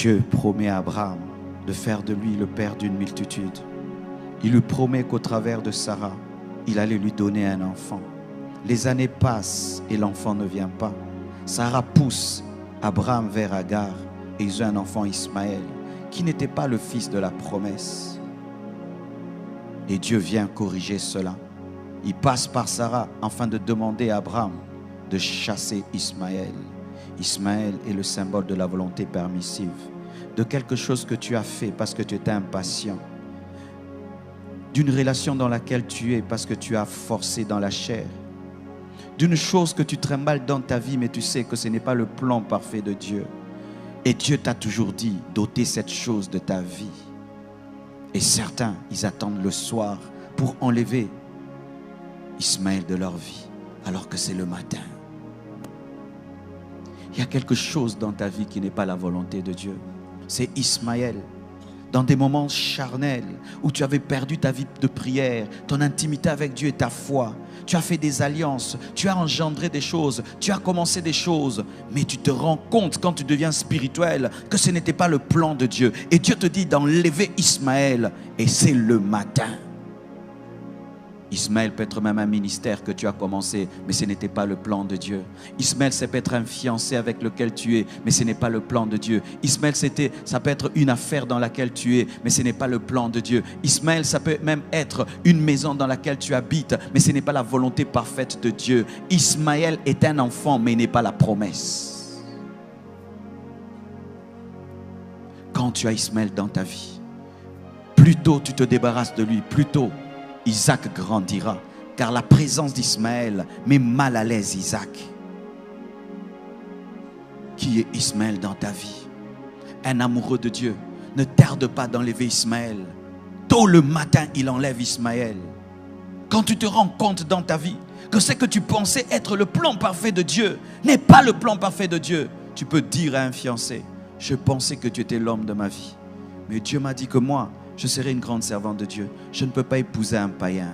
Dieu promet à Abraham de faire de lui le père d'une multitude. Il lui promet qu'au travers de Sarah, il allait lui donner un enfant. Les années passent et l'enfant ne vient pas. Sarah pousse Abraham vers Agar et ils ont un enfant, Ismaël, qui n'était pas le fils de la promesse. Et Dieu vient corriger cela. Il passe par Sarah afin de demander à Abraham de chasser Ismaël. Ismaël est le symbole de la volonté permissive, de quelque chose que tu as fait parce que tu étais impatient, d'une relation dans laquelle tu es parce que tu as forcé dans la chair, d'une chose que tu trimbales dans ta vie mais tu sais que ce n'est pas le plan parfait de Dieu. Et Dieu t'a toujours dit d'ôter cette chose de ta vie. Et certains, ils attendent le soir pour enlever Ismaël de leur vie, alors que c'est le matin. Il y a quelque chose dans ta vie qui n'est pas la volonté de Dieu. C'est Ismaël. Dans des moments charnels où tu avais perdu ta vie de prière, ton intimité avec Dieu et ta foi. Tu as fait des alliances, tu as engendré des choses, tu as commencé des choses, mais tu te rends compte quand tu deviens spirituel que ce n'était pas le plan de Dieu. Et Dieu te dit d'enlever Ismaël et c'est le matin. Ismaël peut être même un ministère que tu as commencé, mais ce n'était pas le plan de Dieu. Ismaël, ça peut être un fiancé avec lequel tu es, mais ce n'est pas le plan de Dieu. Ismaël, ça peut être une affaire dans laquelle tu es, mais ce n'est pas le plan de Dieu. Ismaël, ça peut même être une maison dans laquelle tu habites, mais ce n'est pas la volonté parfaite de Dieu. Ismaël est un enfant, mais il n'est pas la promesse. Quand tu as Ismaël dans ta vie, plus tôt tu te débarrasses de lui, plus tôt Isaac grandira, car la présence d'Ismaël met mal à l'aise Isaac. Qui est Ismaël dans ta vie? Un amoureux de Dieu ne tarde pas d'enlever Ismaël. Tôt le matin, il enlève Ismaël. Quand tu te rends compte dans ta vie que ce que tu pensais être le plan parfait de Dieu n'est pas le plan parfait de Dieu, tu peux dire à un fiancé: je pensais que tu étais l'homme de ma vie, mais Dieu m'a dit que moi, je serai une grande servante de Dieu. Je ne peux pas épouser un païen.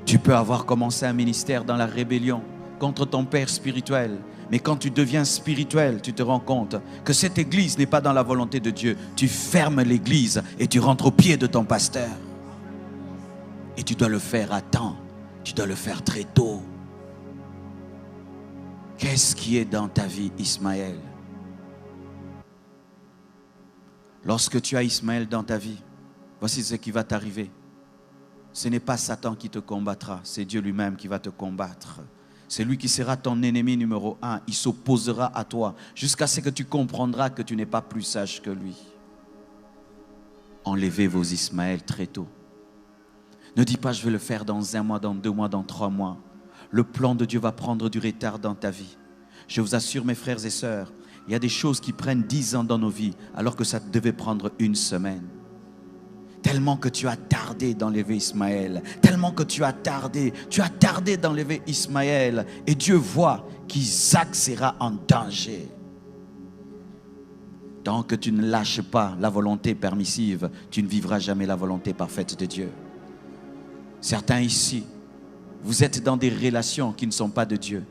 Tu peux avoir commencé un ministère dans la rébellion contre ton père spirituel. Mais quand tu deviens spirituel, tu te rends compte que cette église n'est pas dans la volonté de Dieu. Tu fermes l'église et tu rentres au pied de ton pasteur. Et tu dois le faire à temps. Tu dois le faire très tôt. Qu'est-ce qui est dans ta vie, Ismaël? Lorsque tu as Ismaël dans ta vie, voici ce qui va t'arriver. Ce n'est pas Satan qui te combattra, c'est Dieu lui-même qui va te combattre. C'est lui qui sera ton ennemi numéro 1. Il s'opposera à toi jusqu'à ce que tu comprendras que tu n'es pas plus sage que lui. Enlevez vos Ismaël très tôt. Ne dis pas: je vais le faire dans 1 mois, dans 2 mois, dans 3 mois. Le plan de Dieu va prendre du retard dans ta vie. Je vous assure, mes frères et sœurs, il y a des choses qui prennent 10 ans dans nos vies, alors que ça devait prendre 1 semaine. Tellement que tu as tardé d'enlever Ismaël, tellement que tu as tardé d'enlever Ismaël, et Dieu voit qu'Isaac sera en danger. Tant que tu ne lâches pas la volonté permissive, tu ne vivras jamais la volonté parfaite de Dieu. Certains ici, vous êtes dans des relations qui ne sont pas de Dieu.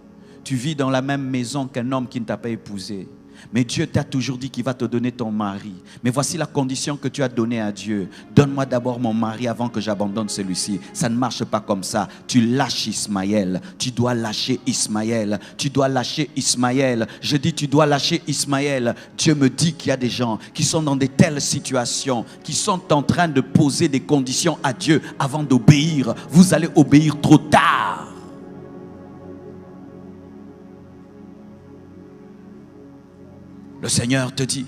Tu vis dans la même maison qu'un homme qui ne t'a pas épousé. Mais Dieu t'a toujours dit qu'il va te donner ton mari. Mais voici la condition que tu as donnée à Dieu. Donne-moi d'abord mon mari avant que j'abandonne celui-ci. Ça ne marche pas comme ça. Tu lâches Ismaël. Tu dois lâcher Ismaël. Tu dois lâcher Ismaël. Je dis tu dois lâcher Ismaël. Dieu me dit qu'il y a des gens qui sont dans de telles situations, qui sont en train de poser des conditions à Dieu avant d'obéir. Vous allez obéir trop tard. Le Seigneur te dit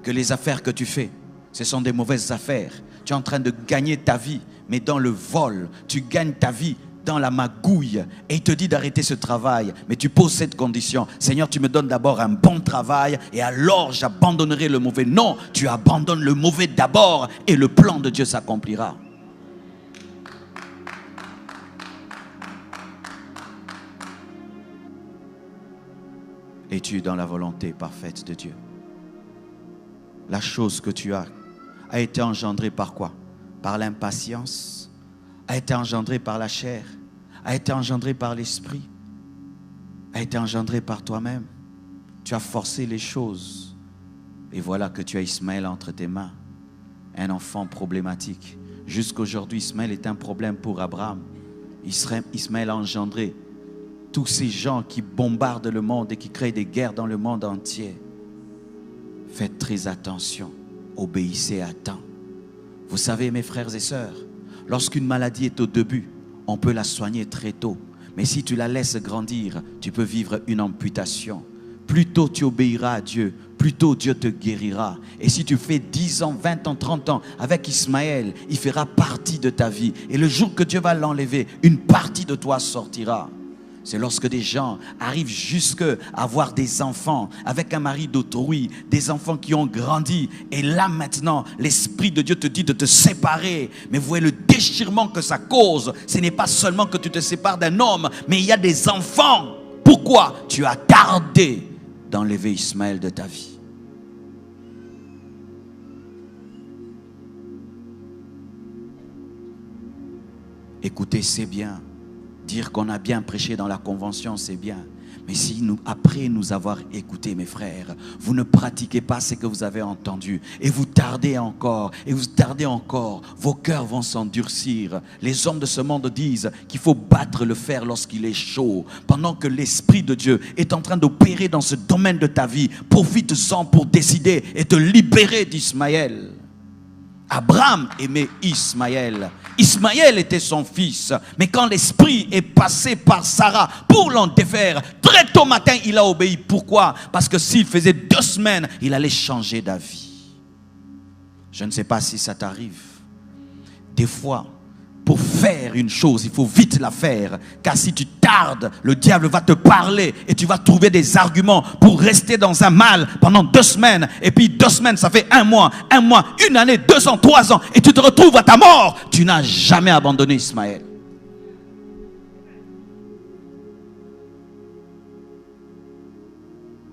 que les affaires que tu fais, ce sont des mauvaises affaires. Tu es en train de gagner ta vie, mais dans le vol. Tu gagnes ta vie dans la magouille. Et il te dit d'arrêter ce travail. Mais tu poses cette condition: Seigneur, tu me donnes d'abord un bon travail et alors j'abandonnerai le mauvais. Non, tu abandonnes le mauvais d'abord et le plan de Dieu s'accomplira. Es-tu dans la volonté parfaite de Dieu? La chose que tu as a été engendrée par quoi? Par l'impatience? A été engendrée par la chair? a été engendré par l'esprit, a été engendré par toi-même. Tu as forcé les choses. Et voilà que tu as Ismaël entre tes mains. Un enfant problématique. Jusqu'aujourd'hui, Ismaël est un problème pour Abraham. Ismaël a engendré tous ces gens qui bombardent le monde et qui créent des guerres dans le monde entier. Faites très attention. Obéissez à temps. Vous savez, mes frères et sœurs, lorsqu'une maladie est au début, on peut la soigner très tôt. Mais si tu la laisses grandir, tu peux vivre une amputation. Plus tôt tu obéiras à Dieu, plus tôt Dieu te guérira. Et si tu fais 10 ans, 20 ans, 30 ans avec Ismaël, il fera partie de ta vie. Et le jour que Dieu va l'enlever, une partie de toi sortira. C'est lorsque des gens arrivent jusqu'à avoir des enfants avec un mari d'autrui, des enfants qui ont grandi. Et là maintenant, l'Esprit de Dieu te dit de te séparer. Mais vous voyez le déchirement que ça cause. Ce n'est pas seulement que tu te sépares d'un homme, mais il y a des enfants. Pourquoi? Tu as tardé d'enlever Ismaël de ta vie. Écoutez, c'est bien. Dire qu'on a bien prêché dans la convention, c'est bien. Mais si nous, après nous avoir écoutés, mes frères, vous ne pratiquez pas ce que vous avez entendu et vous tardez encore, vos cœurs vont s'endurcir. Les hommes de ce monde disent qu'il faut battre le fer lorsqu'il est chaud. Pendant que l'Esprit de Dieu est en train d'opérer dans ce domaine de ta vie, profite-en pour décider et te libérer d'Ismaël. Abraham aimait Ismaël. Ismaël était son fils. Mais quand l'esprit est passé par Sarah pour l'en défaire, très tôt matin, il a obéi. Pourquoi? Parce que s'il faisait 2 semaines, il allait changer d'avis. Je ne sais pas si ça t'arrive. Des fois, pour faire une chose, il faut vite la faire. Car si tu tardes, le diable va te parler et tu vas trouver des arguments pour rester dans un mal pendant 2 semaines. Et puis 2 semaines, ça fait 1 mois, 1 année, 2 ans, 3 ans. Et tu te retrouves à ta mort. Tu n'as jamais abandonné Ismaël.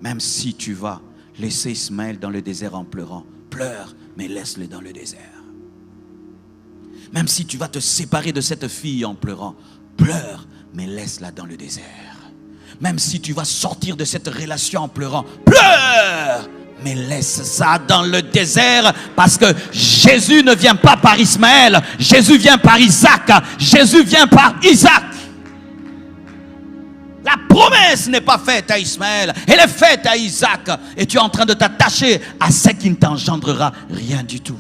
Même si tu vas laisser Ismaël dans le désert en pleurant, pleure, mais laisse-le dans le désert. Même si tu vas te séparer de cette fille en pleurant, pleure, mais laisse-la dans le désert. Même si tu vas sortir de cette relation en pleurant, pleure, mais laisse ça dans le désert. Parce que Jésus ne vient pas par Ismaël, Jésus vient par Isaac. Jésus vient par Isaac. La promesse n'est pas faite à Ismaël, elle est faite à Isaac. Et tu es en train de t'attacher à ce qui ne t'engendrera rien du tout.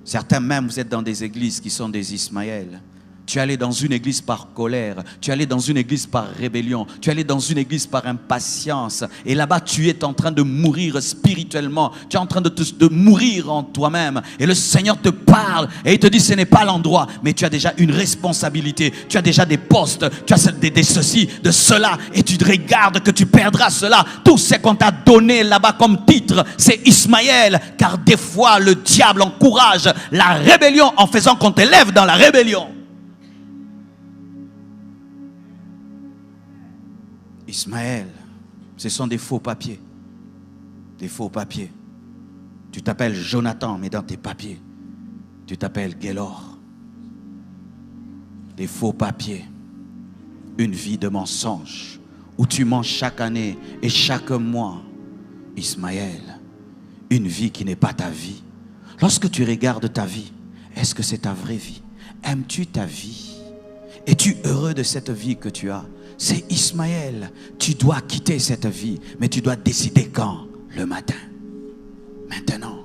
Certains même, vous êtes dans des églises qui sont des Ismaël. Tu es allé dans une église par colère, tu es allé dans une église par rébellion, tu es allé dans une église par impatience. Et là-bas, tu es en train de mourir spirituellement, tu es en train de mourir en toi-même. Et le Seigneur te parle et il te dit, ce n'est pas l'endroit, mais tu as déjà une responsabilité, tu as déjà des postes, tu as des ceci, de cela, et tu te regardes que tu perdras cela. Tout ce qu'on t'a donné là-bas comme titre, c'est Ismaël. Car des fois, le diable encourage la rébellion en faisant qu'on t'élève dans la rébellion. Ismaël, ce sont des faux papiers. Des faux papiers. Tu t'appelles Jonathan, mais dans tes papiers, tu t'appelles Gélor. Des faux papiers. Une vie de mensonge où tu mens chaque année et chaque mois. Ismaël, une vie qui n'est pas ta vie. Lorsque tu regardes ta vie, est-ce que c'est ta vraie vie? Aimes-tu ta vie? Es-tu heureux de cette vie que tu as? C'est Ismaël. Tu dois quitter cette vie, mais tu dois décider quand? Le matin. Maintenant.